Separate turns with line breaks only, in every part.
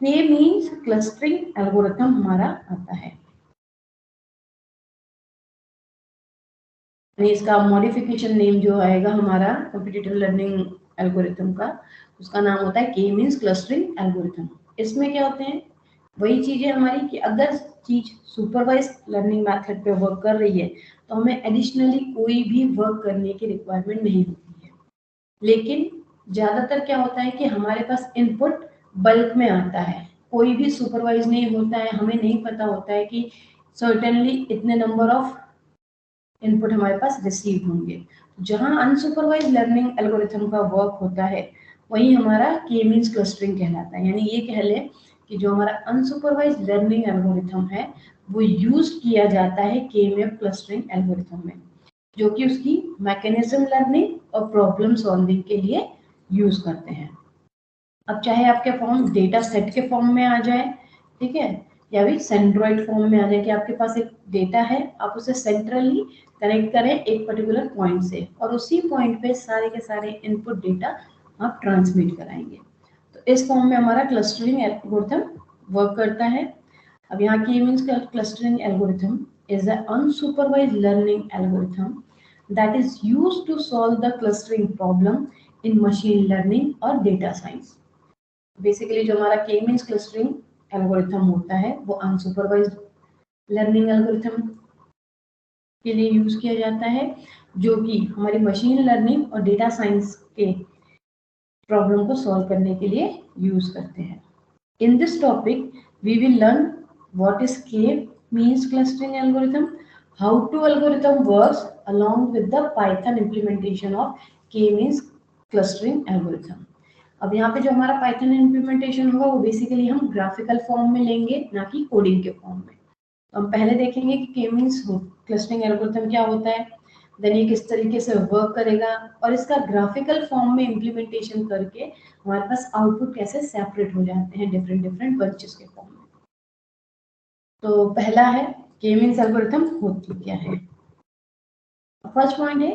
के means clustering algorithm हमारा आता है। इसका मॉडिफिकेशन नेम जो आएगा हमारा कॉम्पिटिटिव लर्निंग एल्गोरिथम का, उसका नाम होता है के मीन्स क्लस्टरिंग एल्गोरिथम। इसमें क्या होते हैं, वही चीजें हमारी कि अगर चीज सुपरवाइज लर्निंग मेथड पे वर्क कर रही है तो हमें एडिशनली कोई भी वर्क करने की रिक्वायरमेंट नहीं होती है। लेकिन ज्यादातर क्या होता है कि हमारे पास इनपुट बल्क में आता है, कोई भी सुपरवाइज नहीं होता है, हमें नहीं पता होता है कि सर्टेनली इतने नंबर ऑफ इनपुट हमारे पास रिसीव होंगे। जहां अनसुपरवाइज लर्निंग एल्गोरिथम का वर्क होता है वही हमारा के मींस क्लस्टरिंग कहलाता है। यानी ये कह लें कि जो हमारा अनसुपरवाइज लर्निंग एल्गोरिथम है वो यूज किया जाता है के मींस क्लस्टरिंग एल्गोरिथम में, जो कि उसकी मैकेनिज्म लर्निंग और प्रॉब्लम सॉल्विंग के लिए यूज करते हैं। अब चाहे आपके फॉर्म डेटा सेट के फॉर्म में आ जाए, ठीक है, या भी सेंट्रॉइड फॉर्म में आ जाए कि आपके पास एक डेटा है, आप उसे सेंट्रली कनेक्ट करें एक पर्टिकुलर पॉइंट से और उसी पॉइंट पे सारे के सारे इनपुट डेटा आप ट्रांसमिट कराएंगे। तो इस फॉर्म में हमारा क्लस्टरिंग एल्गोरिथम वर्क करता है। अब यहाँ की means clustering algorithm is a unsupervised learning algorithm that is used to solve the clustering problem in machine learning और data science। बेसिकली जो हमारा के मींस क्लस्टरिंग एल्गोरिथम होता है वो अनसुपरवाइज्ड लर्निंग एल्गोरिथम के लिए यूज किया जाता है, जो कि हमारी मशीन लर्निंग और डेटा साइंस के प्रॉब्लम को सॉल्व करने के लिए यूज करते हैं। In this topic we will learn what is K means clustering algorithm, how to algorithm works along with the Python implementation of K-means clustering algorithm। अब यहाँ पे जो हमारा पाइथन इम्प्लीमेंटेशन होगा वो बेसिकली हम ग्राफिकल फॉर्म में लेंगे, ना कि कोडिंग के फॉर्म में। तो हम पहले देखेंगे कि के मींस क्लस्टरिंग एल्गोरिथम क्या होता है, देन ये किस तरीके से वर्क करेगा और इसका ग्राफिकल फॉर्म में इम्प्लीमेंटेशन करके हमारे पास आउटपुट कैसे सेपरेट हो जाते हैं डिफरेंट डिफरेंट बंचेस के फॉर्म में। तो पहला है के मींस एल्गोरिथम होती क्या है। फर्स्ट पॉइंट है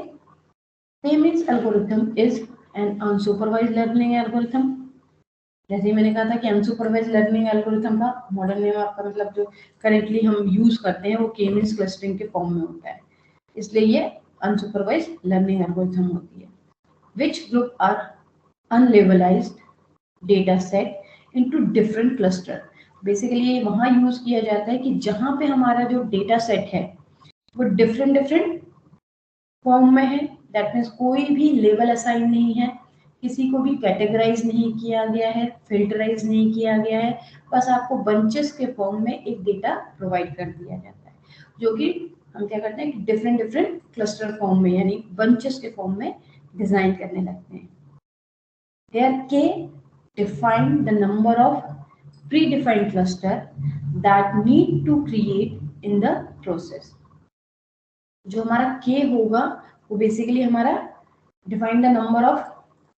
के means algorithm is an unsupervised learning algorithm. जैसे मैंने कहा था कि अनसुपरवाइज्ड लर्निंग एल्गोरिथम का मॉडर्न नेम आपका मतलब जो करेंटली हम यूज करते हैं वो के मींस क्लस्टरिंग के फॉर्म में होता है, इसलिए ये अनसुपरवाइज्ड लर्निंग एल्गोरिथम होती है। Which group are unlabelised data set into different cluster. Basically ये वहां यूज किया जाता है कि जहां पे हमारा जो डेटा सेट है वो डिफरेंट डिफरेंट फॉर्म में है, दैट मीन्स कोई भी लेवल असाइन नहीं है, किसी को भी कैटेगराइज नहीं किया गया है, फिल्टराइज नहीं किया गया है, बस आपको बंचेस के फॉर्म में एक डेटा प्रोवाइड कर दिया जाता है, जो कि हम क्या करते हैं कि डिफरेंट डिफरेंट क्लस्टर फॉर्म में यानी बंचेस के फॉर्म में डिजाइन करने लगते हैं। Here K define the number of predefined cluster that need to create in the process। जो हमारा K होगा वो बेसिकली हमारा define the number of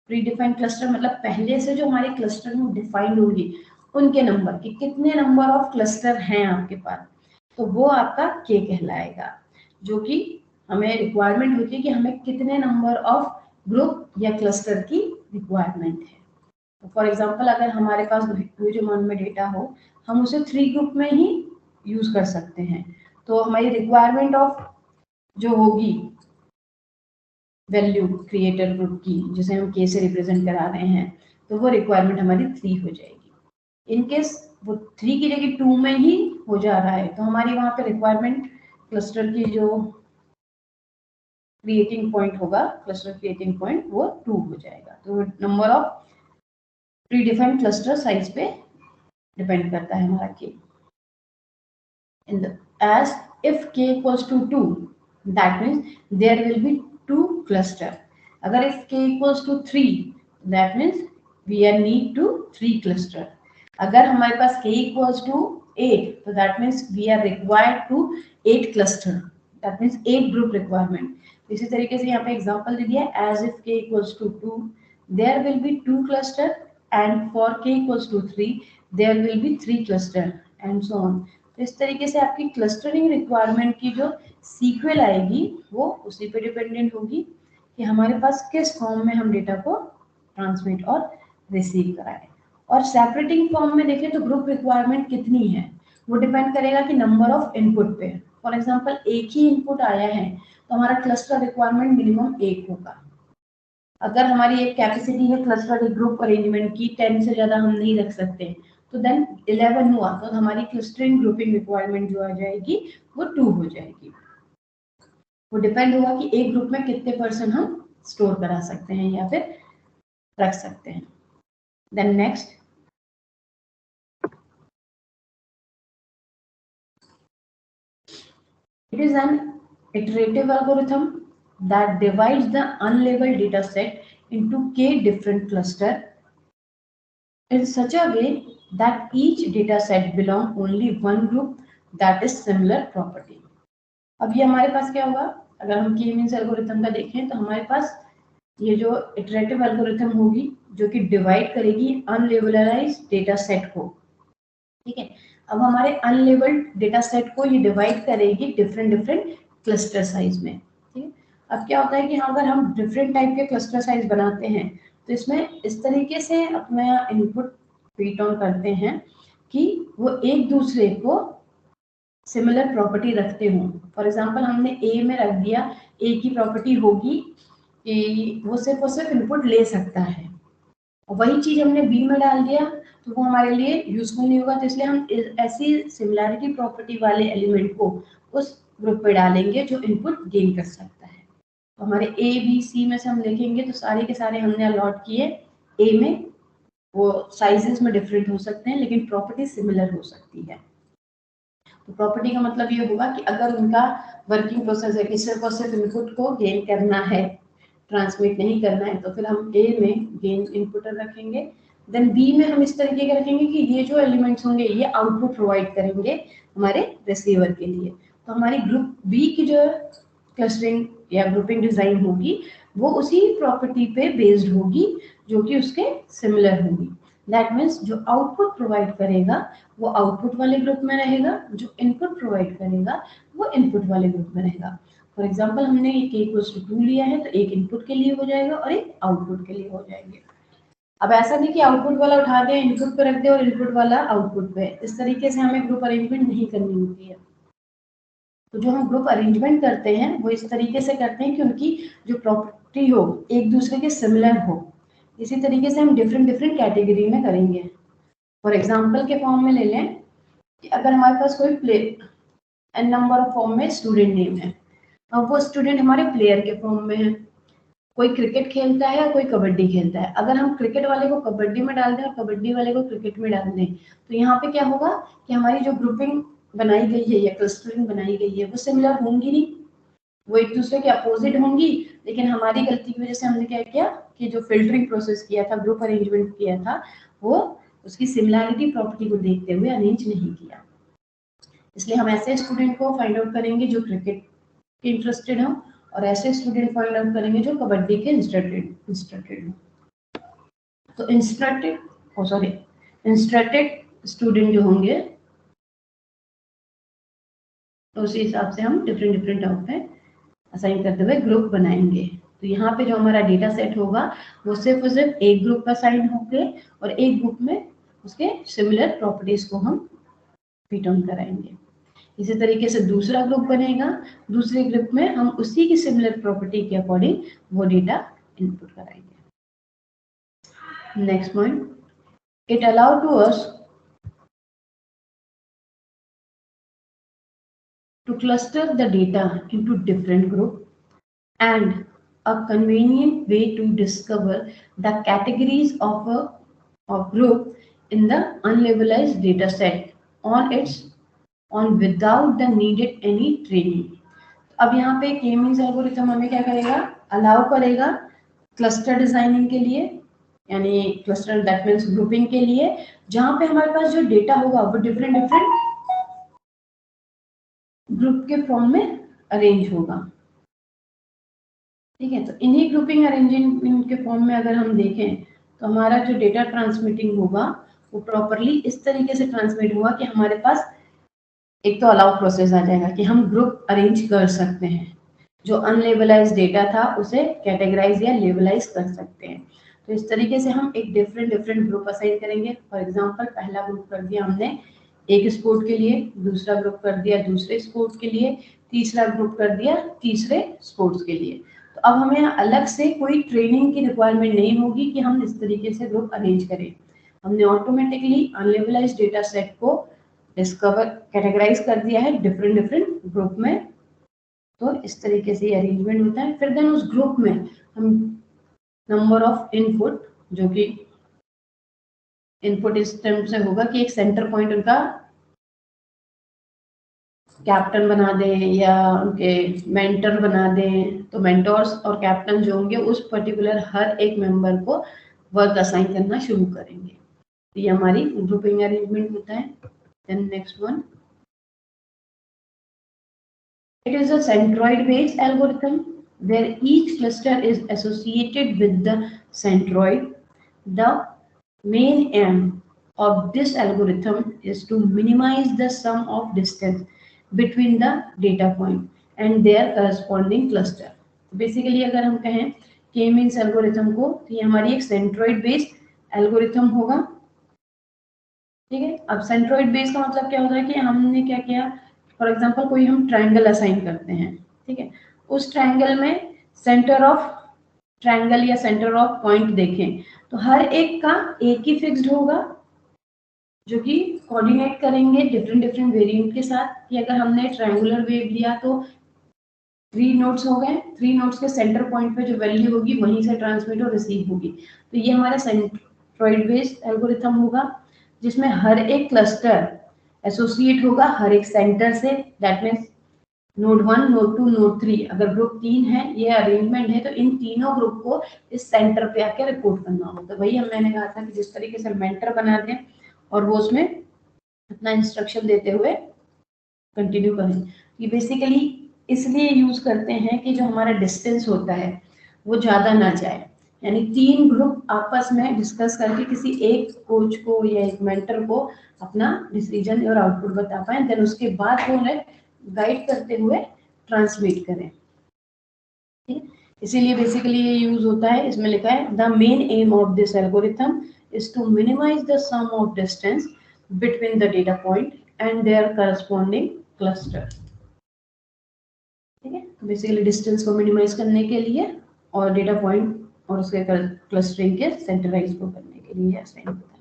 pre defined cluster, मतलब पहले से जो हमारे क्लस्टर में डिफाइंड होंगे उनके नंबर कि कितने नंबर ऑफ क्लस्टर हैं आपके पास, तो वो आपका K कहलाएगा, जो कि हमें रिक्वायरमेंट होती है कि हमें कितने नंबर ऑफ ग्रुप या क्लस्टर की रिक्वायरमेंट है। तो फॉर एग्जाम्पल अगर हमारे पास ह्यूज अमाउंट में डेटा हो हम उसे 3 ग्रुप में ही यूज कर सकते हैं, तो हमारी रिक्वायरमेंट ऑफ जो होगी वैल्यू क्रिएटर ग्रुप की जिसे हम के से रिप्रेजेंट करा रहे हैं तो वो रिक्वायरमेंट हमारी 3 हो जाएगी। इन केस वो 3 की जगह 2 में ही हो जा रहा है तो हमारी वहां पे रिक्वायरमेंट क्लस्टर की जो क्रिएटिंग पॉइंट होगा, क्लस्टर क्रिएटिंग पॉइंट वो 2 हो जाएगा। तो number of pre defined cluster size पे डिपेंड करता है हमारा के। in the as if k equals to 2 that means there will be 2 cluster। अगर if k equals to 3 that means we are need to 3 cluster। अगर हमारे पास k equals to 8 तो that means we are required to 8 cluster, that means 8 group requirement। इसी तरीके से यहाँ पे example दे दिया है as if k equals to 2 there will be 2 cluster and for k equals to 3 there will be 3 cluster and so on। तो इस तरीके से आपकी क्लस्टरिंग रिक्वायरमेंट की जो सीक्वल आएगी वो उसी पे डिपेंडेंट होगी कि हमारे पास किस फॉर्म में हम डेटा को ट्रांसमिट और रिसीव कराएं। और सेपरेटिंग फॉर्म में देखें तो ग्रुप रिक्वायरमेंट कितनी है वो डिपेंड करेगा कि नंबर ऑफ इनपुट पे। फॉर एग्जांपल एक ही इनपुट आया है तो हमारा क्लस्टर रिक्वायरमेंट मिनिमम 1 होगा। अगर हमारी एक कैपेसिटी है क्लस्टर ग्रुप अरेंजमेंट की 10 से ज्यादा हम नहीं रख सकते तो देन 11 हुआ तो हमारी क्लस्टरिंग ग्रुपिंग रिक्वायरमेंट जो आ जाएगी वो 2 हो जाएगी। वो डिपेंड होगा कि एक ग्रुप में कितने पर्सन हम स्टोर करा सकते हैं या फिर रख सकते हैं। Then next, it is an iterative algorithm that divides the unlabeled data set into k different clusters in such a way that each data set belong only one group that is similar property। अब ये हमारे पास क्या होगा, अगर हम के means algorithm का देखें तो हमारे पास ये जो इटरेटिव एल्गोरिथम होगी जो कि डिवाइड करेगी अनलेबलाइज्ड डेटा सेट को। ठीक है, अब हमारे अनलेबल्ड डेटा सेट को ये डिवाइड करेगी डिफरेंट क्लस्टर साइज में। ठीक है, अब क्या होता है कि अगर हम डिफरेंट टाइप के क्लस्टर साइज बनाते हैं तो इसमें इस तरीके से अपना इनपुट फीड ऑन करते हैं कि वो एक दूसरे को सिमिलर प्रॉपर्टी रखते हों। फॉर एग्जांपल हमने ए में रख दिया, ए की प्रॉपर्टी होगी कि वो सिर्फ और सिर्फ इनपुट ले सकता है, और वही चीज हमने बी में डाल दिया तो वो हमारे लिए यूजफुल नहीं होगा। तो इसलिए हम ऐसी सिमिलैरिटी प्रॉपर्टी वाले एलिमेंट को उस ग्रुप पे डालेंगे जो इनपुट गेन कर सकता है। तो हमारे ए बी सी में से हम देखेंगे तो सारे के सारे हमने अलॉट किए ए में, वो साइजेस में डिफरेंट हो सकते हैं लेकिन प्रॉपर्टी सिमिलर हो सकती है। तो प्रॉपर्टी का मतलब ये होगा कि अगर उनका वर्किंग प्रोसेस है कि सिर्फ और सिर्फ इनपुट को गेन करना है, ट्रांसमिट नहीं करना है, तो फिर हम ए में गेन इनपुटर रखेंगे। देन बी में हम इस तरीके का रखेंगे कि ये जो एलिमेंट्स होंगे ये आउटपुट प्रोवाइड करेंगे हमारे रिसीवर के लिए। तो हमारी ग्रुप बी की जो क्लस्टरिंग या ग्रुपिंग डिजाइन होगी वो उसी प्रॉपर्टी पे बेस्ड होगी जो कि उसके सिमिलर होगी। दैट मीन्स जो आउटपुट प्रोवाइड करेगा वो आउटपुट वाले ग्रुप में रहेगा, जो इनपुट प्रोवाइड करेगा वो इनपुट वाले ग्रुप में रहेगा। फॉर एग्जाम्पल हमने k = 2 लिया है तो एक इनपुट के लिए हो जाएगा और एक आउटपुट के लिए हो जाएंगे। अब ऐसा नहीं कि आउटपुट वाला उठा के इनपुट पे रख दे और इनपुट वाला आउटपुट पे, इस तरीके से हमें ग्रुप अरेंजमेंट नहीं करनी होती है। तो जो हम ग्रुप अरेंजमेंट करते हैं वो इस तरीके से करते हैं कि उनकी जो प्रॉपर्टी हो एक दूसरे के सिमिलर हो। इसी तरीके से हम डिफरेंट कैटेगरी में करेंगे। फॉर एग्जाम्पल के फॉर्म में ले लें कि अगर हमारे पास कोई play an number of form में स्टूडेंट नेम है और वो स्टूडेंट हमारे प्लेयर के फॉर्म में है। कोई क्रिकेट खेलता है या कोई कबड्डी खेलता है, अगर हम क्रिकेट वाले को कबड्डी में डाल दें और कबड्डी वाले को क्रिकेट में डाल दें तो यहाँ पे क्या होगा कि हमारी जो ग्रुपिंग बनाई गई है या क्लस्टरिंग बनाई गई है वो सिमिलर होंगी नहीं, वो एक दूसरे के अपोजिट होंगी। लेकिन हमारी गलती की वजह से हमने क्या किया कि जो फिल्टरिंग प्रोसेस किया था, ग्रुप अरेंजमेंट किया था, वो उसकी सिमिलैरिटी प्रॉपर्टी को देखते हुए अरेंज नहीं किया। इसलिए हम ऐसे स्टूडेंट को फाइंड आउट करेंगे जो क्रिकेट के इंटरेस्टेड हो और ऐसे स्टूडेंट फाइंड आउट करेंगे जो कबड्डी के इंस्ट्रक्टेड हो। तो इंस्ट्रक्टेड स्टूडेंट जो होंगे तो उसी हिसाब से हम डिफरेंट टाइप पे असाइन करते हुए ग्रुप बनाएंगे। तो यहाँ पे जो हमारा डेटा सेट होगा वो सिर्फ और सिर्फ एक ग्रुप पर असाइन होंगे और एक ग्रुप में उसके सिमिलर प्रॉपर्टीज को हम फिट ऑन कराएंगे। इसी तरीके से दूसरा ग्रुप बनेगा, दूसरे ग्रुप में हम उसी की सिमिलर प्रॉपर्टी के अकॉर्डिंग वो डेटा इनपुट कराएंगे। Next point, it allow to us to cluster the data into different groups and a convenient way to discover the categories of a group in the unlabelized data set on without the needed any training। अब यहाँ पे के means algorithm हमें क्या करेगा, allow करेगा cluster designing के लिए, यानी क्लस्टर दैट मींस ग्रुपिंग के लिए, जहाँ पे हमारे पास जो डेटा होगा वो डिफरेंट ग्रुप के फॉर्म में अरेंज होगा। ठीक है, तो इन्हीं ग्रुपिंग अरेंजमेंट के फॉर्म में अगर हम देखें तो हमारा जो डेटा ट्रांसमिटिंग होगा वो प्रॉपरली इस तरीके से ट्रांसमिट होगा कि हमारे पास एक तो अलाउ प्रोसेस आ जाएगा कि हम ग्रुप अरेंज कर सकते हैं, जो अनलेबलाइज डेटा था उसे कैटेगराइज या लेबलाइज कर सकते हैं। तो इस तरीके से हम एक डिफरेंट डिफरेंट ग्रुप असाइन करेंगे। फॉर एग्जांपल पहला ग्रुप कर दिया हमने एक स्पोर्ट के लिए, दूसरा ग्रुप कर दिया दूसरे स्पोर्ट के लिए, तीसरा ग्रुप कर दिया तीसरे स्पोर्ट्स के लिए। तो अब हमें अलग से कोई ट्रेनिंग की रिक्वायरमेंट नहीं होगी कि हम इस तरीके से ग्रुप अरेंज करें। हमने ऑटोमेटिकली अनलेबलाइज्ड डेटा सेट को डिस्कवर कैटेगराइज कर दिया है डिफरेंट डिफरेंट ग्रुप में। तो इस तरीके से अरेंजमेंट होता है। फिर देन उस ग्रुप में हम नंबर ऑफ इनपुट, जो कि इनपुट इस टर्म से होगा कि एक सेंटर पॉइंट उनका कैप्टन बना दें या उनके मेंटर बना दें। तो मेंटर्स और कैप्टन जो होंगे उस पर्टिकुलर हर एक मेंबर को वर्क असाइन करना शुरू करेंगे। तो ये हमारी ग्रुपिंग अरेंजमेंट होता है। Then next one, it is a centroid based algorithm where each cluster is associated with the centroid. The main aim of this algorithm is to minimize the sum of distance between the data point and their corresponding cluster. Basically अगर हम कहें k means algorithm को, तो ये हमारी एक centroid based algorithm होगा। ठीक है, अब सेंट्रॉइड बेस का मतलब क्या होता है कि हमने क्या किया, फॉर एग्जांपल कोई हम ट्रायंगल असाइन करते हैं। ठीक है, उस ट्रायंगल में सेंटर ऑफ ट्रायंगल या सेंटर ऑफ पॉइंट देखें तो हर एक का एक ही फिक्स्ड होगा जो कि कोऑर्डिनेट करेंगे डिफरेंट डिफरेंट वेरिएंट के साथ। कि अगर हमने ट्रायंगुलर वेव लिया तो 3 नोड्स हो गए, 3 नोड्स के सेंटर पॉइंट पे जो वैल्यू होगी वहीं से ट्रांसमिट और रिसीव होगी। तो ये हमारा सेंट्रॉइड बेस्ड एल्गोरिथम होगा जिसमें हर एक क्लस्टर एसोसिएट होगा हर एक सेंटर से। That means node 1, node 2, node 3, अगर ग्रुप 3 है, ये अरेंजमेंट है, तो इन तीनों ग्रुप को इस सेंटर पे आके रिपोर्ट करना होगा। तो वही मैंने कहा था कि जिस तरीके से मेंटर बना दें और वो उसमें अपना इंस्ट्रक्शन देते हुए कंटिन्यू करें। ये बेसिकली इसलिए यूज करते हैं कि जो हमारा डिस्टेंस होता है वो ज़्यादा ना जाए, यानी 3 ग्रुप आपस में डिस्कस करके किसी एक कोच को या एक मेंटर को अपना डिसीजन और आउटपुट बता पाए, देन उसके बाद वो उन्हें गाइड करते हुए ट्रांसमिट करें। ठीक है, इसीलिए बेसिकली ये यूज होता है। इसमें लिखा है the main aim of this algorithm is to minimise the sum of distance between the data point and their corresponding cluster. ठीक है, तो बेसिकली डिस्टेंस को मिनिमाइज करने के लिए और डेटा पॉइंट और उसके क्लस्टरिंग के सेंटराइज को करने के लिए असाइन होता है।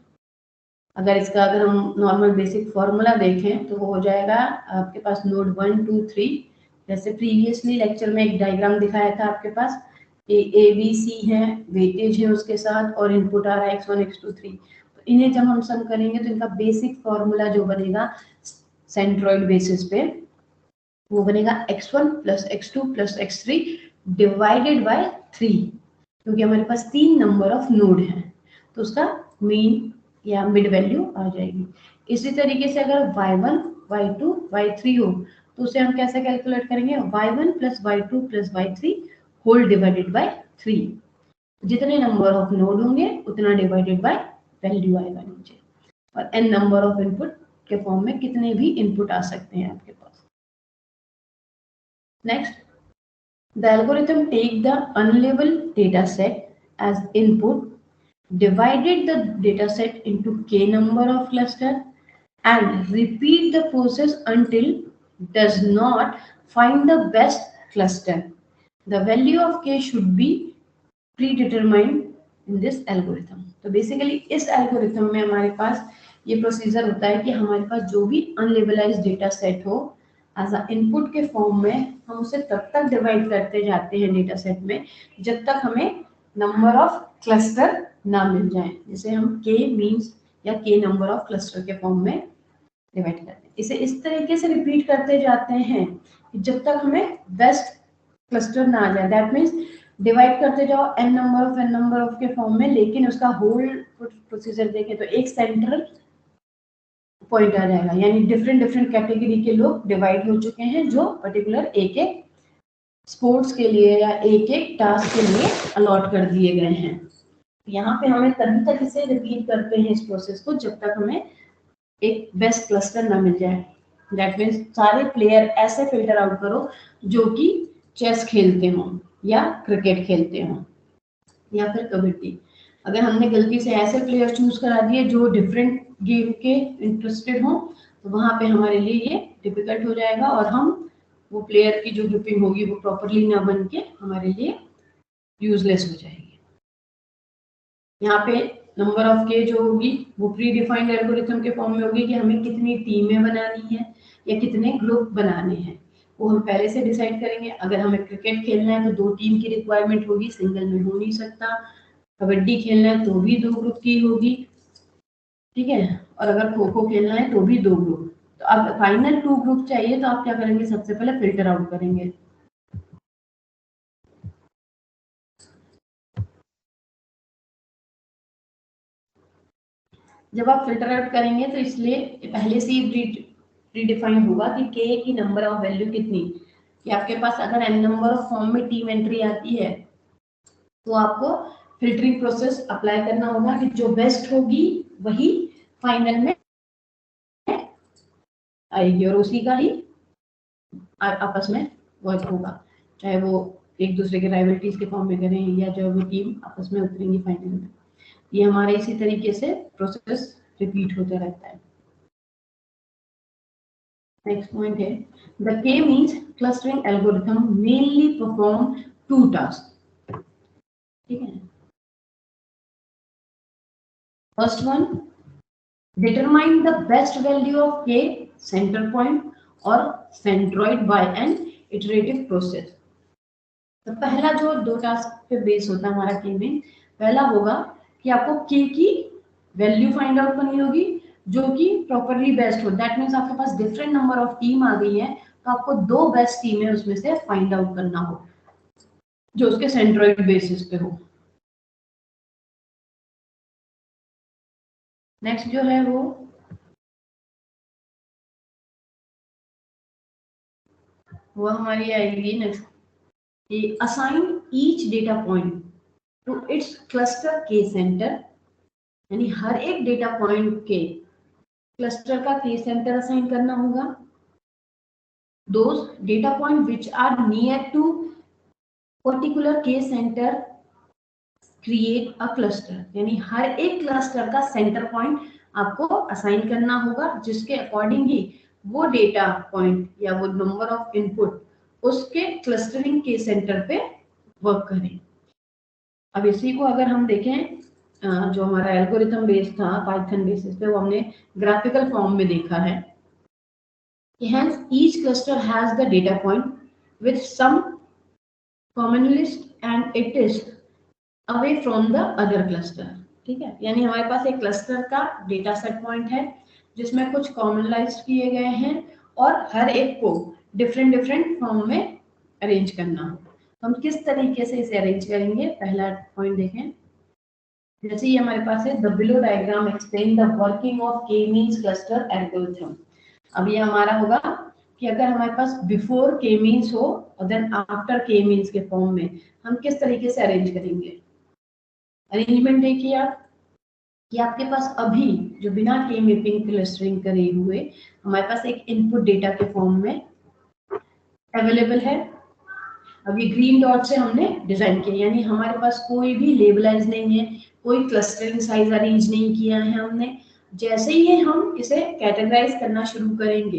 अगर हम नॉर्मल बेसिक फॉर्मूला देखें तो वो हो जाएगा आपके पास नोड 1, 2, 3। जैसे प्रीवियसली लेक्चर में एक डायग्राम दिखाया था आपके पास, ए बी सी है, वेटेज है उसके साथ और इनपुट आ रहा है x1, x2, 3। तो इन्हें जब हम सम करेंगे तो इनका बेसिक फॉर्मूला जो बनेगा सेंट्रॉइड बेसिस पे वो बनेगा x1 plus x2 plus x3 divided by 3, क्योंकि हमारे पास 3 नंबर ऑफ नोड हैं तो उसका मीन या मिड वैल्यू आ जाएगी। इसी तरीके से अगर y1, y2, y3 हो तो उसे हम कैसे कैलकुलेट करेंगे, y1 plus y2 plus y3 whole divided by 3। जितने नंबर ऑफ नोड होंगे उतना डिवाइडेड बाय वैल्यू आएगा नीचे, और n नंबर ऑफ इनपुट के फॉर्म में कितने भी इनपुट आ सकते हैं आपके पास। Next, the algorithm take the unlabeled data set as input, divided the data set into k number of cluster and repeat the process until does not find the best cluster. The value of k should be predetermined in this algorithm. तो basically इस algorithm में हमारे पास ये procedure होता है कि हमारे पास जो भी अनलेबलाइज्ड डेटा सेट हो एज अ इनपुट के फॉर्म में हम उसे तब तक डिवाइड करते जाते हैं डेटा सेट में जब तक हमें नंबर ऑफ क्लस्टर ना मिल जाए, जिसे हम k मीन्स या k नंबर ऑफ क्लस्टर के फॉर्म में डिवाइड करते हैं। इसे इस तरीके से रिपीट करते जाते हैं जब तक हमें बेस्ट क्लस्टर ना आ जाए। दैट मीन्स डिवाइड करते जाओ n नंबर ऑफ के फॉर्म में, लेकिन उसका होल प्रोसीजर देखें तो एक सेंट्रल पॉइंट आ जाएगा, यानी डिफरेंट डिफरेंट कैटेगरी के लोग डिवाइड हो चुके हैं जो पर्टिकुलर एक एक स्पोर्ट्स के लिए या एक एक टास्क के लिए अलॉट कर दिए गए हैं। यहाँ पे हमें तभी तक इसे रिपीट करते हैं इस प्रोसेस को जब तक हमें एक बेस्ट क्लस्टर ना मिल जाए। दैट मीन्स सारे प्लेयर ऐसे फिल्टर आउट करो जो कि चेस खेलते हों या क्रिकेट खेलते हों या फिर कबड्डी। अगर हमने गलती से ऐसे प्लेयर चूज करा दिए जो डिफरेंट गेम के इंटरेस्टेड हों, तो वहां पे हमारे लिए ये डिफिकल्ट हो जाएगा और हम वो प्लेयर की जो ग्रुपिंग होगी वो प्रॉपरली ना बन के हमारे लिए यूजलेस हो जाएगी। यहाँ पे नंबर ऑफ के जो होगी वो प्री डिफाइंड एल्गोरिथम के फॉर्म में होगी कि हमें कितनी टीमें बनानी है या कितने ग्रुप बनाने हैं, वो हम पहले से डिसाइड करेंगे। अगर हमें क्रिकेट खेलना है तो 2 टीम की रिक्वायरमेंट होगी, सिंगल में हो नहीं सकता। कबड्डी खेलना है तो भी 2 ग्रुप की होगी, ठीक है, और अगर खो खो खेलना है तो भी 2 ग्रुप। तो अब फाइनल 2 ग्रुप चाहिए तो आप क्या करेंगे, सबसे पहले फिल्टर आउट करेंगे। जब आप फिल्टर आउट करेंगे तो इसलिए पहले से ही प्रीडिफाइंड होगा कि के की नंबर ऑफ वैल्यू कितनी, कि आपके पास अगर एन नंबर ऑफ फॉर्म में टीम एंट्री आती है तो आपको फिल्टरिंग प्रोसेस अप्लाई करना होगा कि जो बेस्ट होगी वही फाइनल में आएगी और उसी का ही आपस में वर्क होगा, चाहे वो एक दूसरे के राइवल्टीज के फॉर्म में करें या जो भी टीम आपस में उतरेंगी फाइनल में। ये हमारा इसी तरीके से प्रोसेस रिपीट होता रहता है। नेक्स्ट पॉइंट है the K means clustering algorithm mainly perform 2 task, ठीक है। First one, determine the best value of k center point or centroid by an iterative process। तो पहला जो 2 टास्क पे बेस होता है हमारा के में, पहला होगा कि आपको के की वैल्यू फाइंड आउट करनी होगी जो कि प्रॉपरली बेस्ट हो। दैट मीन्स आपके पास डिफरेंट नंबर ऑफ टीम आ गई है तो आपको 2 बेस्ट टीमें उसमें से फाइंड आउट करना हो जो उसके सेंट्रॉइड बेसिस पे हो। नेक्स्ट जो है वो हमारी आएगी next, assign each data point to it's cluster के सेंटर, यानी हर एक डेटा पॉइंट के क्लस्टर का के सेंटर असाइन करना होगा। Those data point which are near to particular K centre create a cluster, यानी हर एक क्लस्टर का सेंटर पॉइंट आपको असाइन करना होगा जिसके अकॉर्डिंग ही वो डेटा पॉइंट या वो नंबर ऑफ इनपुट उसके क्लस्टरिंग के सेंटर पे वर्क करें। अब इसी को अगर हम देखें जो हमारा एल्गोरिथम बेस था पाइथन बेसिस पे, वो हमने ग्राफिकल फॉर्म में देखा है कि hence each cluster has the data point with some common list and it is away from the other cluster, ठीक है। यानी हमारे पास एक क्लस्टर का डेटा सेट पॉइंट है जिसमें कुछ कॉमनलाइज किए गए हैं और हर एक को डिफरेंट डिफरेंट फॉर्म में अरेंज करना हो। हम किस तरीके से इसे अरेंज करेंगे, पहला पॉइंट देखें। जैसे ये हमारे पास है the below diagram explain the working of के मींस क्लस्टर एल्गोरिथम। अब ये हमारा होगा कि अगर हमारे पास बिफोर के मींस हो और देन आफ्टर के मींस के फॉर्म में हम किस तरीके से अरेंज करेंगे। अरेंजमेंट देखिए आप कि आपके पास अभी जो बिना के मैपिंग क्लस्टरिंग करे हुए हमारे पास एक इनपुट डेटा के फॉर्म में अवेलेबल है। अब ये ग्रीन डॉट से हमने डिजाइन किया, यानी हमारे पास कोई भी लेबलाइज नहीं है, कोई क्लस्टरिंग साइज अरेंज नहीं किया है हमने। जैसे ही हम इसे कैटेगराइज करना शुरू करेंगे,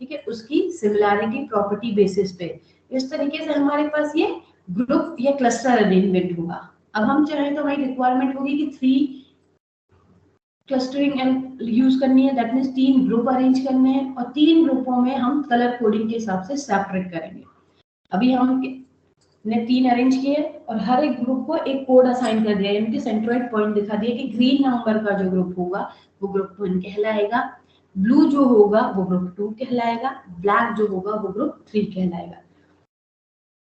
ठीक है, उसकी सिमिलैरिटी प्रॉपर्टी बेसिस पे इस तरीके से हमारे पास ये ग्रुप या क्लस्टर अरेंजमेंट होगा। अब हम चाहें तो हमारी रिक्वायरमेंट होगी कि 3 क्लस्टरिंग यूज करनी है, दैट मीन्स 3 ग्रुप अरेंज करने हैं और 3 ग्रुपों में हम कलर कोडिंग के हिसाब से सेपरेट करेंगे। अभी हम ने 3 अरेंज किए और हर एक ग्रुप को एक कोड असाइन कर दिया, यानी कि सेंट्रोइड पॉइंट दिखा दिया कि ग्रीन नंबर का जो ग्रुप होगा वो ग्रुप 1 कहलाएगा, ब्लू जो होगा वो ग्रुप 2 कहलाएगा, ब्लैक जो होगा वो ग्रुप 3 कहलाएगा।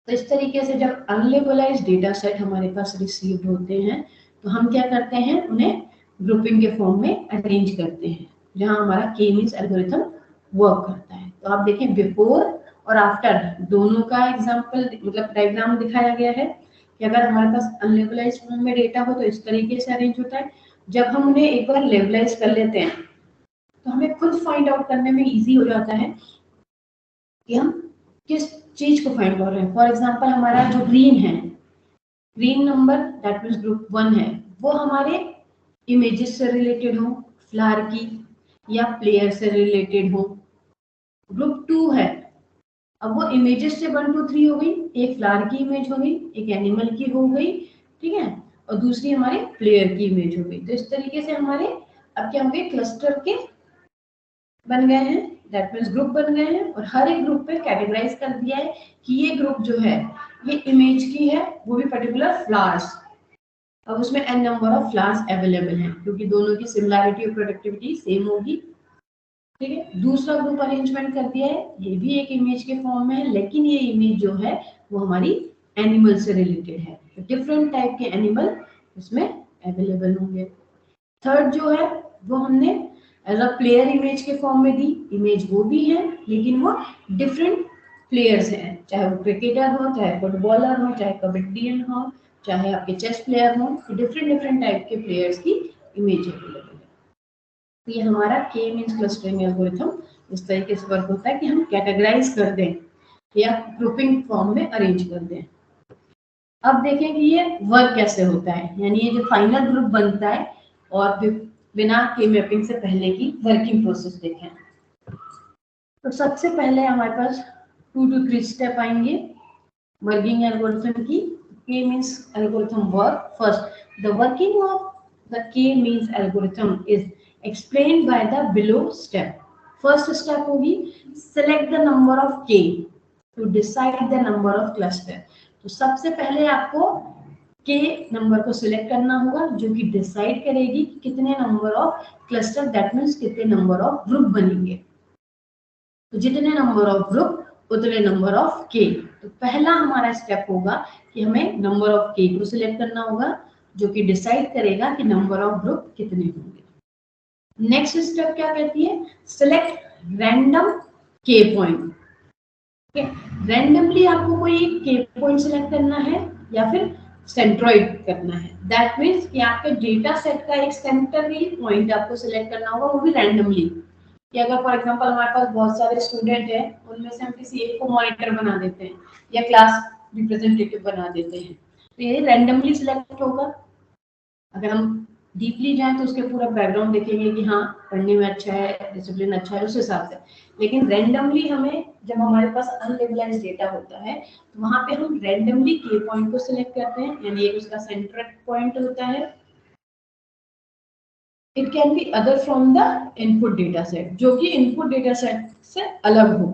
तो इस तरीके से जब अनलेबलाइज्ड डेटा सेट हमारे पास रिसीव्ड होते हैं तो हम क्या करते हैं, उन्हें ग्रुपिंग के फॉर्म में अरेंज करते हैं जहां हमारा के मींस एल्गोरिथम वर्क करता है। तो आप देखें बिफोर और आफ्टर दोनों का एग्जांपल मतलब डायग्राम दिखाया गया है कि अगर हमारे पास अनलेबलाइज्ड फॉर्म में डेटा हो तो इस तरीके से अरेंज होता है। जब हम उन्हें एक बार लेबलाइज कर लेते हैं तो हमें खुद फाइंड आउट करने में इजी हो जाता है कि हम किस चीज को फाइंड कर रहे हैं। फॉर एग्जांपल हमारा जो ग्रीन है, green number that means group 1 है, वो हमारे इमेजेस से रिलेटेड हो, फ्लावर की या प्लेयर से रिलेटेड हो। ग्रुप 2 है, अब वो इमेजेस से 1 2 3 हो गई, एक फ्लावर की इमेज हो गई, एक एनिमल की हो गई, ठीक है, और दूसरी हमारे प्लेयर की इमेज हो गई। तो इस तरीके से हमारे अब क्या हो गए, क्लस्टर के बन गए हैं, दैट मीन्स ग्रुप बन गए हैं, और हर एक ग्रुप पे कैटेगराइज कर दिया है कि ये ग्रुप जो है ये इमेज की है, वो भी पर्टिकुलर फ्लावर्स। अब उसमें n number of flowers available हैं क्योंकि दोनों की सिमिलैरिटी और प्रोडक्टिविटी सेम होगी, ठीक है। दूसरा ग्रुप अरेंजमेंट कर दिया है, ये भी एक इमेज के फॉर्म में है, लेकिन ये इमेज जो है वो हमारी एनिमल से रिलेटेड है, तो डिफरेंट टाइप के एनिमल इसमें अवेलेबल होंगे। थर्ड जो है वो हमने एज अ प्लेयर इमेज के फॉर्म में दी, इमेज वो भी है लेकिन वो डिफरेंट प्लेयर्स हैं, चाहे वो क्रिकेटर हो, चाहे फुटबॉलर हो, चाहे कबड्डियन हो, चाहे आपके चेस प्लेयर हो, डिफरेंट डिफरेंट टाइप के प्लेयर्स की इमेज अवेलेबल है। तो ये हमारा के मींस क्लस्टरिंग एल्गोरिथम इस तरीके से वर्क होता है कि हम कैटेगराइज कर दें या ग्रुपिंग फॉर्म में अरेंज कर दें। अब देखें कि ये वर्क कैसे होता है, यानी ये जो फाइनल ग्रुप बनता है और बिना के मैपिंग से पहले की वर्किंग प्रोसेस देखें। तो सबसे पहले हमारे पास 2 to 3 स्टेप आएंगे वर्किंग एल्गोरिथम की। K means algorithm work first, the working of the K means algorithm is explained by the below step. First step होगी select the number of K to decide the number of cluster. तो सबसे पहले आपको के number को select करना होगा जो कि डिसाइड करेगी कि कितने number of cluster, that means कितने नंबर ऑफ ग्रुप बनेंगे। तो जितने नंबर ऑफ ग्रुप उतने नंबर ऑफ के। तो पहला हमारा स्टेप होगा कि हमें नंबर ऑफ के को सिलेक्ट करना होगा जो कि डिसाइड करेगा कि नंबर ऑफ ग्रुप कितने होंगे। नेक्स्ट स्टेप क्या कहती है, select random K point. Randomly आपको कोई के पॉइंट सिलेक्ट करना है या फिर सेंट्रॉइड करना है, दैट मीन्स कि आपके डेटा सेट का एक सेंटरली पॉइंट आपको सिलेक्ट करना होगा, वो भी रैंडमली। कि अगर फॉर एग्जांपल हमारे पास बहुत सारे स्टूडेंट हैं, उनमें से हम किसी एक को मॉनिटर बना देते हैं या क्लास रिप्रेजेंटेटिव बना देते हैं, तो ये रैंडमली सिलेक्ट होगा। अगर हम डीपली जाएं तो उसके पूरा बैकग्राउंड देखेंगे कि हाँ पढ़ने में अच्छा है, डिसिप्लिन अच्छा है, उस हिसाब से। लेकिन रैंडमली हमें जब हमारे पास अनलेबलाइज्ड डेटा होता है तो वहां पे हम रैंडमली के पॉइंट को सिलेक्ट करते हैं, यानी एक उसका सेंटर पॉइंट होता है। It can be other from the input data set, जो कि इनपुट डेटा सेट से अलग हो,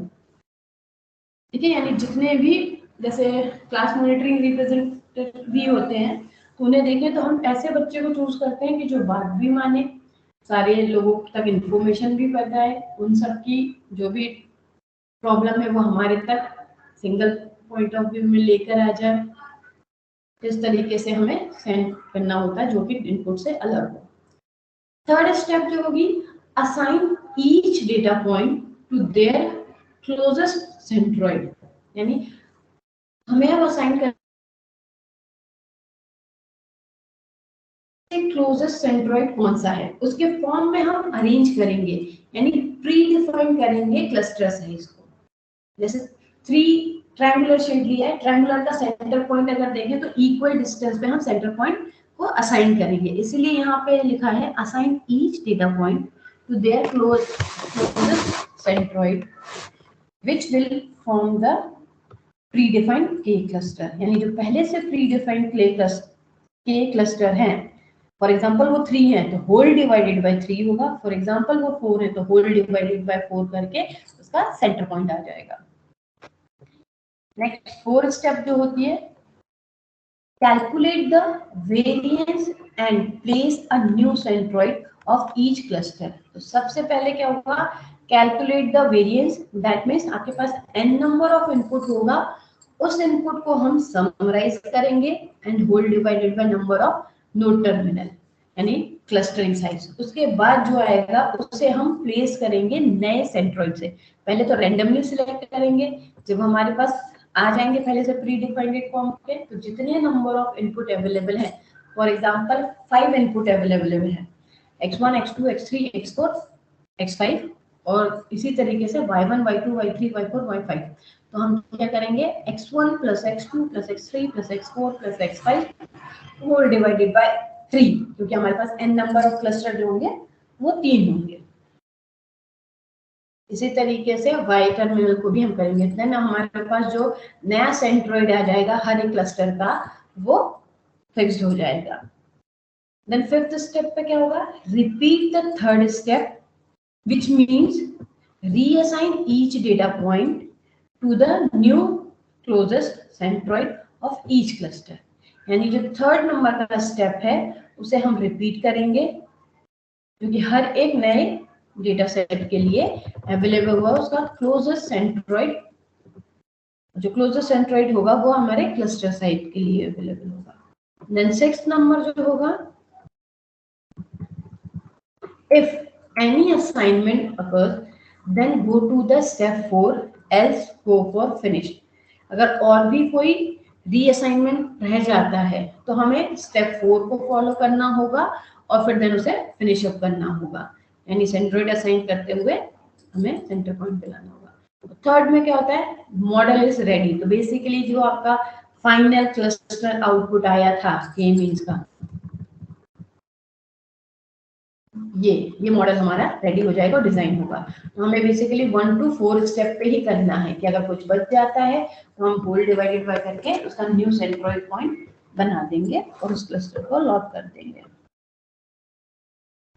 ठीक है। यानी जितने भी जैसे क्लास मॉनिटरिंग रिप्रेजेंटेटिव भी होते हैं तो उन्हें देखें तो हम ऐसे बच्चे को चूज करते हैं कि जो बात भी माने, सारे लोगों तक इंफॉर्मेशन भी पहुंचाए, उन सब की जो भी प्रॉब्लम है वो हमारे तक सिंगल पॉइंट ऑफ व्यू में लेकर आ जाए। इस तरीके से हमें सेंड करना होता है जो कि इनपुट से अलग हो। थर्ड स्टेप जो होगी, assign each data point to their closest centroid, यानी हमें अब असाइन कर क्लोजेस्ट सेंट्रॉइड कौन सा है उसके फॉर्म में हम अरेंज करेंगे, यानी प्री डिफाइन करेंगे क्लस्टर साइज को। जैसे 3 ट्रायंगुलर शेड लिया है, ट्रायंगुलर का सेंटर पॉइंट अगर देखें तो इक्वल डिस्टेंस पे हम सेंटर पॉइंट को असाइन करेंगे, इसीलिए यहाँ पे लिखा है assign each data point to their closest centroid which will form the predefined K cluster, यानी जो पहले से प्री डिफाइंड के क्लस्टर हैं। फॉर एग्जाम्पल वो 3 है तो होल डिवाइडेड बाय 3 होगा, फॉर एग्जाम्पल वो 4 है तो होल डिवाइडेड बाय 4 करके उसका सेंटर पॉइंट आ जाएगा। नेक्स्ट 4th स्टेप जो होती है, calculate the variance and place a new centroid of each cluster. तो सबसे पहले क्या होगा, calculate the variance, that means आपके पास n नंबर ऑफ इनपुट होगा, उस इनपुट को हम समराइज करेंगे and whole divided by number of node terminal, यानी क्लस्टरिंग साइज। उसके बाद जो आएगा उसे हम प्लेस करेंगे नए सेंट्रॉइड से। पहले तो रैंडमली सिलेक्ट करेंगे, जब हमारे पास आ जाएंगे पहले से प्री डिफाइंड फॉर्म पे, तो जितने नंबर ऑफ इनपुट अवेलेबल है, फॉर एग्जांपल 5 इनपुट अवेलेबल है, x1 x2 x3 x4 x5, और इसी तरीके से y1 y2 y3 y4 y5। तो हम क्या करेंगे, x1 plus x2 plus x3 plus x4 plus x5 whole divided by 3, क्योंकि हमारे पास n नंबर ऑफ क्लस्टर जो होंगे वो 3 होंगे। इसी तरीके से y टर्मिनल को भी हम करेंगे, देन हमारे पास जो नया सेंट्रोइड आ जाएगा हर एक क्लस्टर का वो फिक्स्ड हो जाएगा। देन फिफ्थ स्टेप पे क्या होगा, repeat the third step which means reassign each data point to the new closest centroid of each cluster। यानी जो थर्ड नंबर का स्टेप है उसे हम रिपीट करेंगे, क्योंकि हर एक नए डेटा सेट के लिए अवेलेबल होगा उसका क्लोजेस्ट सेंट्रोइड। जो क्लोजेस्ट सेंट्रोइड होगा वो हमारे क्लस्टर साइट के लिए अवेलेबल होगा। देन सिक्स्थ नंबर जो होगा, if any assignment occurs then go to the step 4 else go for finish। अगर और भी कोई रीअसाइनमेंट रह जाता है तो हमें स्टेप 4 को फॉलो करना होगा और फिर देन उसे फिनिश अप करना होगा, यानी सेंट्रोइड असाइन करते हुए हमें सेंटर पॉइंट पे लाना होगा। थर्ड में क्या होता है, मॉडल इज रेडी। तो बेसिकली जो आपका फाइनल क्लस्टर आउटपुट आया था के मींस का, ये मॉडल हमारा रेडी हो जाएगा और डिजाइन होगा। तो हमें बेसिकली 1 to 4 स्टेप पे ही करना है कि अगर कुछ बच जाता है तो हम होल डिवाइडेड बाय करके उसका न्यू सेंट्रोइड पॉइंट बना देंगे और उस क्लस्टर को लॉक कर देंगे।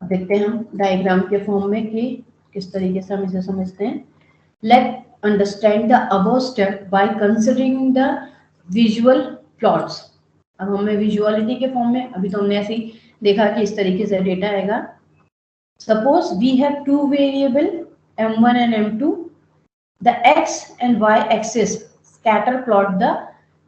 देखते हैं हम डायग्राम के फॉर्म में कि किस तरीके से हम इसे समझते हैं। Let understand the above step by considering the visual plots. अब हमें विजुअलिटी के फॉर्म में, अभी तो हमने ऐसे ही देखा कि इस तरीके से डेटा आएगा। Suppose we have two variable m1 and m2. The x and y axis scatter plot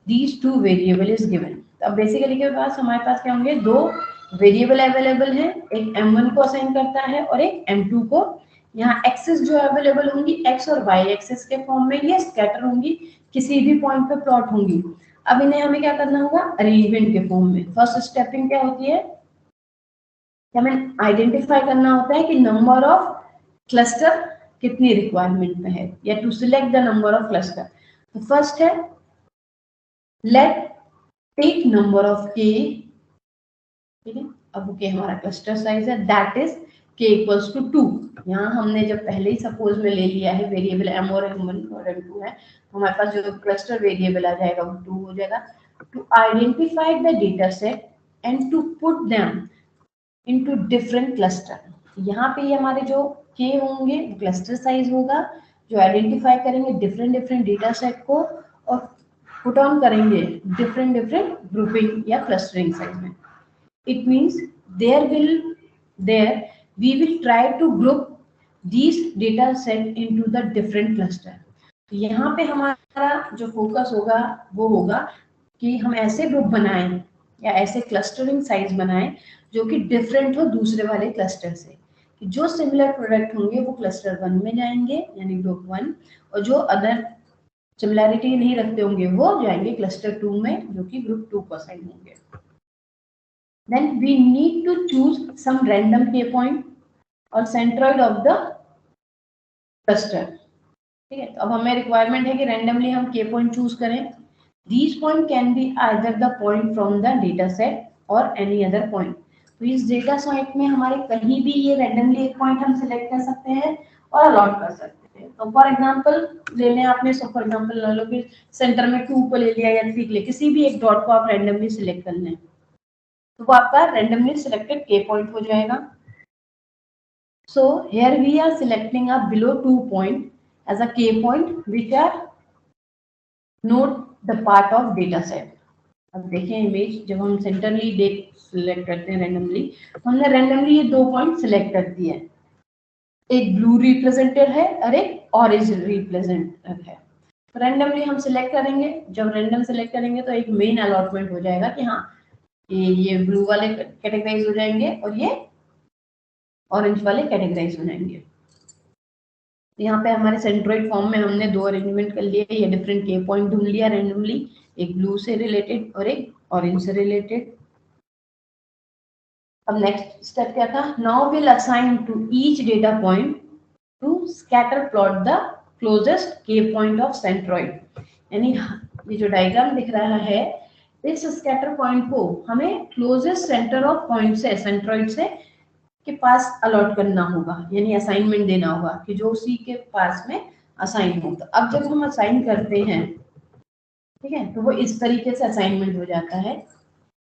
these two variable is given। अब बेसिकली के पास हमारे पास क्या होंगे, दो वेरिएबल अवेलेबल हैं, एक m1 को असाइन करता है और एक m2 को। यहाँ एक्सिस जो अवेलेबल होंगी x और y एक्सिस के फॉर्म में ये स्कैटर होंगी, किसी भी पॉइंट पे प्लॉट होंगी। अब इन्हें हमें क्या करना होगा, अरेंजमेंट के फॉर्म में। फर्स्ट स्टेपिंग क्या होती है, हमें आइडेंटिफाई करना होता है कि नंबर ऑफ क्लस्टर कितनी रिक्वायरमेंट में है, या to select the number of cluster. तो फर्स्ट है let take number of K, ठीक है। अब के हमारा क्लस्टर साइज है, that is K equals to 2। यहाँ हमने जब पहले ही सपोज में ले लिया है वेरिएबल m और m1 और m2 है, तो हमारे पास जो क्लस्टर वेरिएबल आ जाएगा वो 2 हो जाएगा। To identify the data set and to put them into different cluster. यहाँ पे ये हमारे जो के होंगे क्लस्टर साइज होगा, जो आइडेंटिफाई करेंगे डिफरेंट डेटा सेट को और पुट ऑन करेंगे डिफरेंट ग्रुपिंग या क्लस्टरिंग साइज में। It means there we will try to group these data set into the different cluster. तो यहाँ पे हमारा जो फोकस होगा वो होगा कि हम ऐसे ग्रुप बनाएं या ऐसे क्लस्टरिंग साइज बनाएं जो कि डिफरेंट हो दूसरे वाले क्लस्टर से, कि जो सिमिलर प्रोडक्ट होंगे वो क्लस्टर 1 में जाएंगे यानी ग्रुप 1, और जो अदर सिमिलैरिटी नहीं रखते होंगे वो जाएंगे क्लस्टर 2 में, जो कि ग्रुप 2 को असाइन होंगे। Then we need to choose some random K point और सेंट्रोइड ऑफ द क्लस्टर, ठीक है। तो अब हमें रिक्वायरमेंट है कि रैंडमली हम के पॉइंट चूज करें। These point can be either the point from the data set और एनी अदर पॉइंट। तो इस डेटा सेट में हमारे कहीं भी ये रैंडमली एक पॉइंट हम सिलेक्ट कर सकते हैं और अलॉट कर सकते हैं। तो फॉर एग्जांपल ले लें आपने, सो फॉर एग्जांपल लो कि सेंटर में 2 को ले लिया या 3 को ले, किसी भी एक डॉट को आप रैंडमली सिलेक्ट कर लें तो वो आपका रैंडमली सिलेक्टेड के पॉइंट हो जाएगा। So here we are selecting a below 2 point as a K point which are not the part of data set. अब देखें इमेज, जब हम सेंटरली सिलेक्ट करते हैं रैंडमली, तो हमने रैंडमली ये 2 पॉइंट सिलेक्ट कर दिए, एक ब्लू रिप्रेजेंटेड है और एक ऑरेंज रिप्रेजेंटेड है। तो रैंडमली हम सिलेक्ट करेंगे, जब रैंडम सिलेक्ट करेंगे तो एक मेन अलॉटमेंट हो जाएगा कि हाँ ये ब्लू वाले कैटेगराइज हो जाएंगे और ये ऑरेंज वाले कैटेगराइज हो जाएंगे। यहाँ पे हमारे सेंट्रोइड फॉर्म में हमने 2 अरेंजमेंट कर लिए, ये डिफरेंट के पॉइंट ढूंढ लिया रैंडमली, एक ब्लू से रिलेटेड और एक ऑरेंज से रिलेटेड। अब नेक्स्ट स्टेप क्या था, now will assign to each data point to scatter plot the closest K point of centroid. यानी ये जो डायग्राम दिख रहा है इस स्कैटर पॉइंट को हमें क्लोजेस्ट सेंटर ऑफ पॉइंट से, सेंट्रॉइड से के पास अलॉट करना होगा, यानी असाइनमेंट देना होगा कि जो उसी के पास में असाइन हो। तो अब जब हम असाइन करते हैं, ठीक है, तो वो इस तरीके से असाइनमेंट हो जाता है।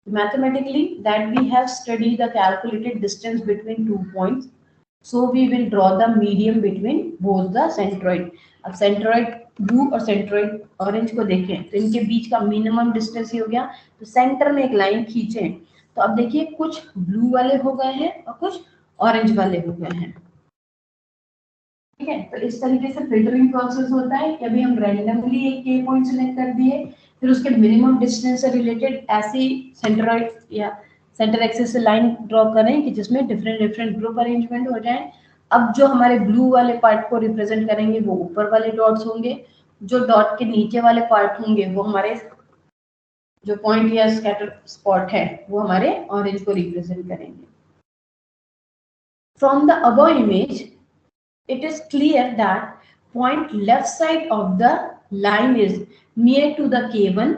Mathematically that we have study the calculated distance between 2 points, so we will draw the medium between both the centroid. अब सेंट्रॉइड ब्लू और सेंट्रॉइड ऑरेंज को देखें तो इनके बीच का मिनिमम डिस्टेंस ही हो गया। तो सेंटर में एक लाइन खींचें तो अब देखिए कुछ ब्लू वाले हो गए हैं और कुछ ऑरेंज वाले हो गए हैं, ठीक है। तो इस तरीके से फिल्टरिंग प्रोसेस होता है कि अभी हम रैंडमली एक के पॉइंट सेलेक्ट कर दिए, फिर उसके मिनिमम डिस्टेंस से रिलेटेड ऐसी सेंट्रॉइड या सेंटर एक्सिस से लाइन ड्रॉ करें कि जिसमें डिफरेंट डिफरेंट ग्रुप अरेंजमेंट हो जाए। अब जो हमारे ब्लू वाले पार्ट को रिप्रेजेंट करेंगे वो ऊपर वाले डॉट्स होंगे, जो डॉट के नीचे वाले पार्ट होंगे वो हमारे जो पॉइंट या स्कैटर स्पॉट है वो हमारे ऑरेंज को रिप्रेजेंट करेंगे। From the above image it is clear that point left side of the line is near to the K1,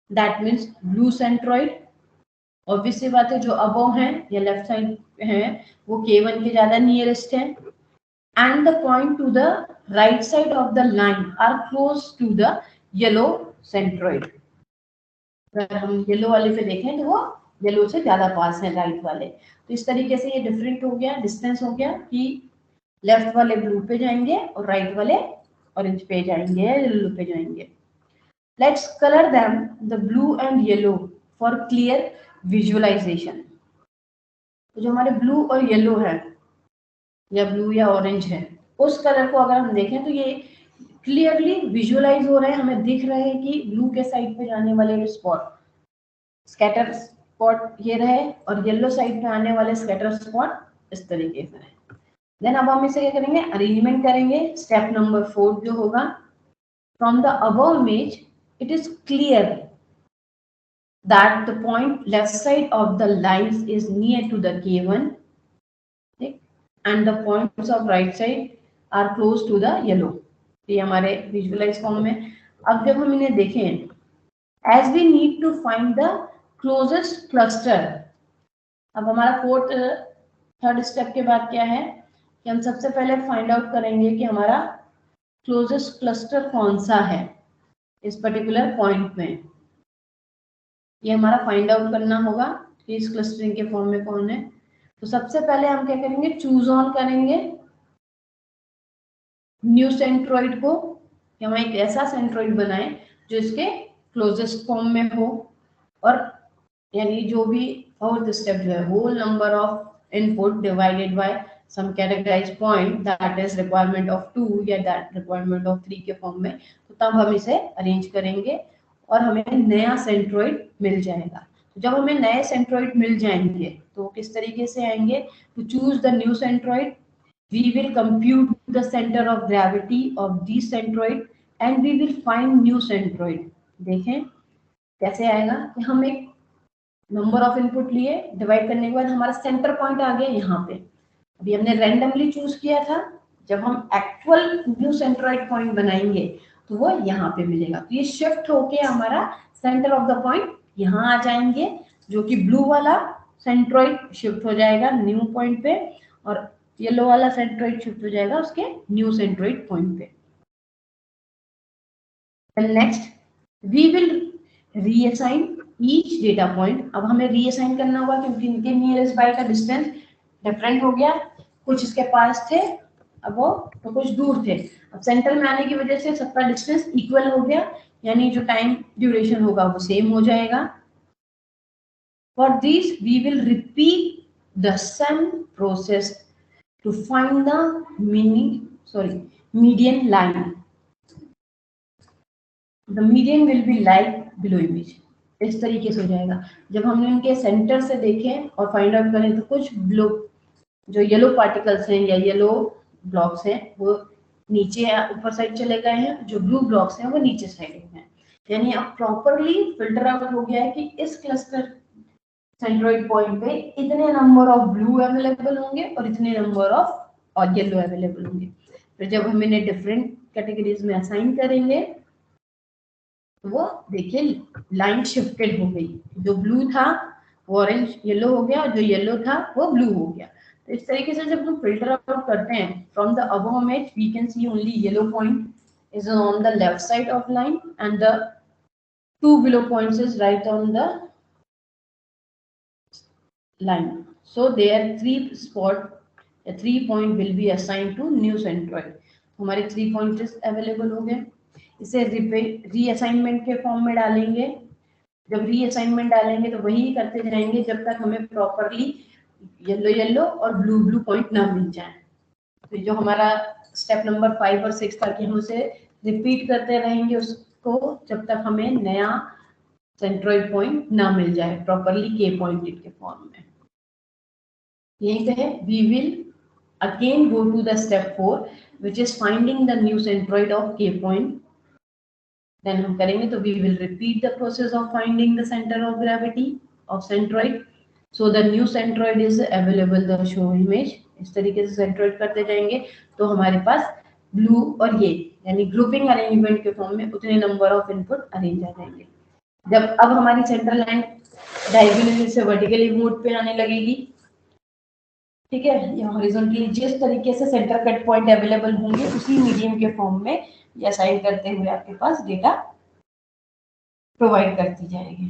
that means blue centroid। obvious सी बात है, जो above है या left side है वो K1 के ज्यादा nearest है। and the point to the right side of the line are close to the yellow centroid। अगर हम येलो वाले पे देखें तो वो येलो से ज्यादा पास है राइट वाले। तो इस तरीके से ये डिफरेंट हो गया, डिस्टेंस हो गया कि लेफ्ट वाले ब्लू पे जाएंगे और राइट वाले ऑरेंज पे जाएंगे या येलो पे जाएंगे। Let's colour them the blue and yellow for clear visualisation. तो जो हमारे ब्लू और येलो है या ब्लू या ऑरेंज है, उस कलर को अगर हम देखें तो ये क्लियरली विजुअलाइज हो रहे हैं, हमें दिख रहे हैं कि ब्लू के साइड पे जाने वाले स्पॉट स्कैटर स्पॉट ये रहे और येलो साइड पे आने वाले स्कैटर स्पॉट इस तरीके से है। देन अब हम इसे क्या करेंगे, अरेंजमेंट करेंगे। स्टेप नंबर 4 जो होगा, from the above image it is clear that the point left side of the lines is near to the K1 and the points of right side are close to the yellow. ये हमारे visualise form में। अब जब हम इन्हें देखें, as we need to find the closest cluster. अब हमारा थर्ड स्टेप के बाद क्या है कि हम सबसे पहले फाइंड आउट करेंगे कि हमारा क्लोजेस्ट क्लस्टर कौन सा है इस पर्टिकुलर पॉइंट में। ये हमारा फाइंड आउट करना होगा कि इस क्लस्टरिंग के फॉर्म में कौन है। तो सबसे पहले हम क्या करेंगे, चूज ऑन करेंगे न्यू सेंट्रॉइड को, कि हम एक ऐसा सेंट्रॉइड बनाएं जो इसके क्लोजेस्ट फॉर्म में हो, और यानी जो भी फोर्थ स्टेप जो है, whole number of input divided by some categorized point that is requirement of 2 या that requirement of 3 के फॉर्म में। तो तब हम इसे अरेंज करेंगे और हमें नया सेंट्रॉइड मिल जाएगा। तो जब हमें नए सेंट्रॉइड मिल जाएंगे तो किस तरीके से आएंगे, to choose the new centroid we will compute the center of gravity of this centroid and we will find new centroid। देखें कैसे आएगा कि हम एक नंबर ऑफ इनपुट लिए, डिवाइड करने के बाद हमारा सेंटर पॉइंट आ गया यहाँ पे। अभी हमने रैंडमली चूज किया था, जब हम एक्चुअल न्यू सेंट्रॉइड पॉइंट बनाएंगे तो वो यहाँ पे मिलेगा। तो ये शिफ्ट होके हमारा सेंटर ऑफ द पॉइंट यहाँ आ जाएंगे, जो कि ब्लू वाला सेंट्रॉइड शिफ्ट हो जाएगा न्यू पॉइंट पे और येलो वाला सेंट्रॉइड शिफ्ट हो जाएगा उसके न्यू सेंट्रॉइड पॉइंट पे। Next we will reassign each data point. अब हमें रीअसाइन करना होगा क्योंकि इनके नियरेस्ट बाय का डिस्टेंस डिफरेंट हो गया, कुछ इसके पास थे अब वो तो कुछ दूर थे। अब सेंटर में आने की वजह से सबका डिस्टेंस इक्वल हो गया, यानी जो टाइम ड्यूरेशन होगा वो सेम हो जाएगा। For this we will repeat the same process to find the median line. The median will be like below image. इस तरीके से हो जाएगा। जब हमने उनके सेंटर से देखे और फाइंड आउट करें तो कुछ ब्लू जो येलो पार्टिकल्स हैं या येलो ब्लॉक्स हैं वो नीचे ऊपर साइड चले गए हैं, जो ब्लू ब्लॉक्स हैं वो नीचे साइड हो गए हैं। यानी अब प्रॉपरली फिल्टर आउट हो गया है कि इस क्लस्टर सेंट्रॉइड पॉइंट पे इतने नंबर ऑफ ब्लू अवेलेबल होंगे और इतने नंबर ऑफ और येलो अवेलेबल होंगे। फिर जब हम इन्हें डिफरेंट कैटेगरीज में असाइन करेंगे तो वो देखिए लाइन शिफ्टेड हो गई, जो ब्लू था वो ऑरेंज येलो हो गया, और जो येलो था वो ब्लू हो गया। तो इस तरीके से जब हम फिल्टर आउट करते हैं from the above image, we can see only yellow point is on the left side of line and the two below points is right on the line. So there three spot, a 3 point will be assigned to new centroid. हमारे 3 points available हो गए। इसे reassignment के form में डालेंगे। जब reassignment डालेंगे तो वही करते जाएंगे जब तक हमें प्रॉपरली येलो येलो और ब्लू ब्लू पॉइंट ना मिल जाए। तो जो हमारा स्टेप नंबर 5 और 6 था कि हम उसे रिपीट करते रहेंगे उसको जब तक हमें नया सेंट्रॉइड पॉइंट ना मिल जाए प्रॉपरली के पॉइंटेड के फॉर्म में। यहीं पे है we will again go to the step 4 which is finding the new centroid of K point. Then हम करेंगे तो we will repeat the process of finding the center of gravity of centroid. So the new centroid is available the show image. इस तरीके से centroid करते जाएंगे तो हमारे पास ब्लू और ये यानी ग्रुपिंग अरेंजमेंट के फॉर्म में उतने नंबर ऑफ इनपुट अरेंज आ जाएंगे। जब अब हमारी सेंट्रल लाइन डायगोनली से वर्टिकली मोड पे आने लगेगी, ठीक है, या हॉरिजॉन्टली, जिस तरीके से सेंटर कट पॉइंट अवेलेबल होंगे उसी मीडियम के फॉर्म में ये असाइन करते हुए आपके पास डेटा प्रोवाइड करती जाएगी।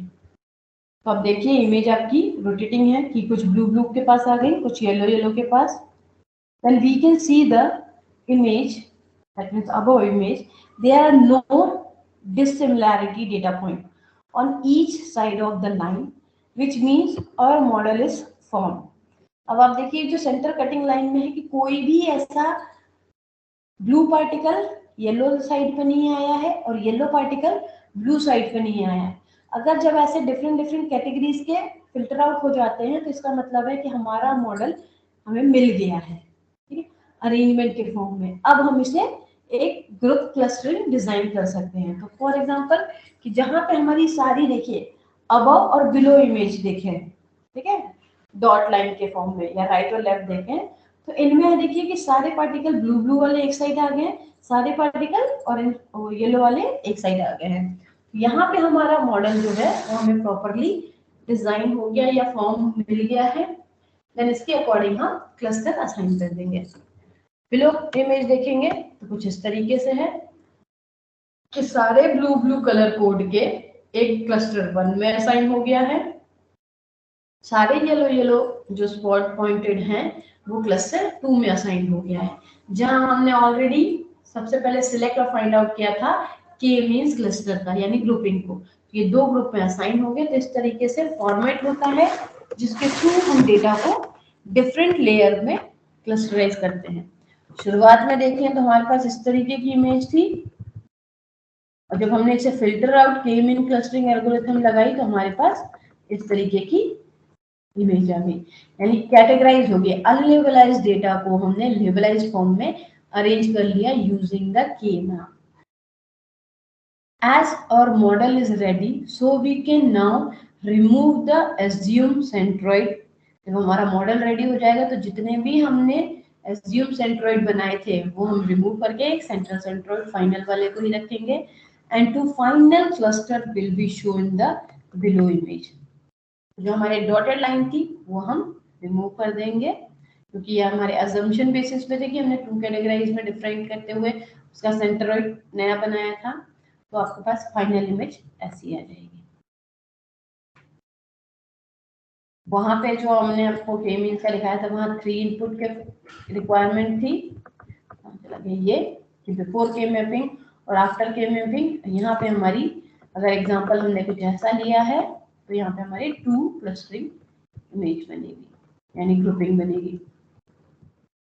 तो अब देखिए इमेज आपकी रोटेटिंग है कि कुछ ब्लू ब्लू के पास आ गई, कुछ येलो येलो के पास। Then we can see the image, that means above image, there are no dissimilarity data point on each side of the line, which means our model is formed. अब आप देखिए जो centre cutting line में है कि कोई भी ऐसा ब्लू पार्टिकल येलो साइड पे नहीं आया है और येलो पार्टिकल ब्लू साइड पे नहीं आया है। अगर जब ऐसे डिफरेंट डिफरेंट कैटेगरीज के फिल्टर आउट हो जाते हैं तो इसका मतलब है कि हमारा मॉडल हमें मिल गया है, ठीक है, अरेंजमेंट के फॉर्म में। अब हम इसे एक ग्रुप क्लस्टरिंग डिजाइन कर सकते हैं। तो फॉर एग्जांपल कि जहां पे हमारी सारी देखिए अबव और बिलो इमेज देखें, ठीक है, डॉट लाइन के फॉर्म में या राइट और लेफ्ट देखें तो इनमें देखिए कि सारे पार्टिकल ब्लू ब्लू वाले एक साइड आ गए, सारे पार्टिकल ऑरेंज और येलो वाले एक साइड आ गए हैं। यहाँ पे हमारा मॉडल जो है वो हमें प्रॉपरली डिजाइन हो गया या फॉर्म मिल गया है। देन इसके अकॉर्डिंग हम क्लस्टर असाइन कर देंगे। बिलो इमेज देखेंगे तो कुछ इस तरीके से है कि सारे ब्लू ब्लू कलर कोड के एक क्लस्टर 1 में असाइन हो गया है, सारे येलो येलो जो स्पॉट पॉइंटेड हैं वो क्लस्टर 2 में असाइन हो गया है, जहां हमने ऑलरेडी सबसे पहले सिलेक्ट और फाइंड आउट किया था के मींस क्लस्टर का यानी ग्रुपिंग को। ये दो ग्रुप में असाइन हो गए। तो इस तरीके से फॉर्मेट होता है जिसके थ्रू हम डेटा को डिफरेंट लेयर में क्लस्टराइज करते हैं। शुरुआत में देखें तो हमारे पास इस तरीके की इमेज थी और जब हमने इसे फिल्टर आउट के मीन क्लस्टरिंग एल्गोरिथम लगाई तो हमारे पास इस तरीके की इमेज आ गई, यानी कैटेगराइज हो गई। अनलेबलाइज्ड डेटा को हमने लेबलाइज्ड फॉर्म में अरेंज कर लिया यूजिंग द के नाम। As our model is ready, so we can now remove the assumed centroid. जब हमारा मॉडल रेडी हो जाएगा तो जितने भी हमने assumed centroid बनाए थे वो हम रिमूव करके एक सेंट्रल सेंट्रोइड फाइनल वाले को ही रखेंगे and two final cluster will be shown in the below image. जो हमारे डॉटेड लाइन थी वो हम रिमूव कर देंगे क्योंकि ये हमारे अजम्पशन बेसिस पे थे कि हमने 2 कैटेगराइज में डिफरेंट करते हुए उसका सेंट्रोइड नया बनाया था। तो आपके पास फाइनल इमेज ऐसी आ जाएगी। वहां पे जो हमने आपको के मींस का लिखाया था वहां 3 इनपुट के रिक्वायरमेंट थी, चला गया ये कि बिफोर के मैपिंग और आफ्टर के मैपिंग। यहाँ पे हमारी अगर एग्जांपल हमने कुछ ऐसा लिया है तो यहाँ पे हमारी 2 क्लस्टरिंग इमेज बनेगी यानी ग्रुपिंग बनेगी।